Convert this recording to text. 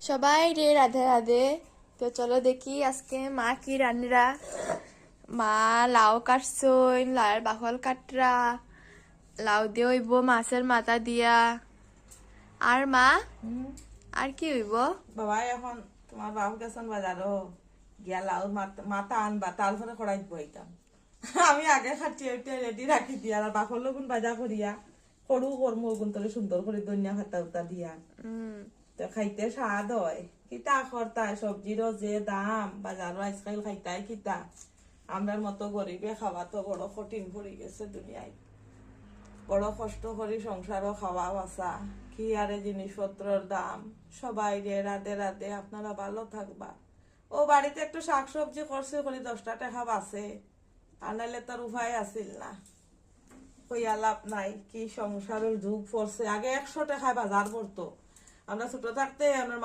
সবাই রে রাধে রাধে। তো চলো দেখি আজকে মা কি রান্না। মা লাউ কাটছইন, লাউয়ের বাকল কাটরা, লাউ দিয়ে হইব মাছের মাথা দিয়া। আর মা আর কি হইব? বাবা এখন তোমার বাবু গেছেন বাজারও গিয়া লাউ মাথা আনবা, তারপরে কড়াই বইতাম। আমি আগে খাটিয়ে রেডি রাখি দিয়া আর বাকর লগুন বাজা করিয়া সরু কর্ম ওগুন তলে সুন্দর করে ধনিয়া খাতা উতা দিয়া তো খাইতে স্বাদ হয়। কিতা খরতায় সবজিরও যে দাম, বাজারও আজকাল খাইতাই কিতা। আমরার মতো গরিবে খাওয়া তো বড় কঠিন পড়ে গেছে দুনিয়ায়। বড় কষ্ট করি সংসারও খাওয়া বাসা, কি আরে জিনিসপত্রের দাম। সবাই রে রাধে রাধে, আপনারা ভালো থাকবা। ও বাড়িতে একটু শাকসবজি করছে করি 10টা টাকা বাঁচে, আর নাইলে তার উপায় আসিল না। কইয়া লাভ নাই, কি সংসারের যুগ পড়ছে। আগে 100 টাকায় বাজার পড়তো, আমরা ছোট থাকতে আমার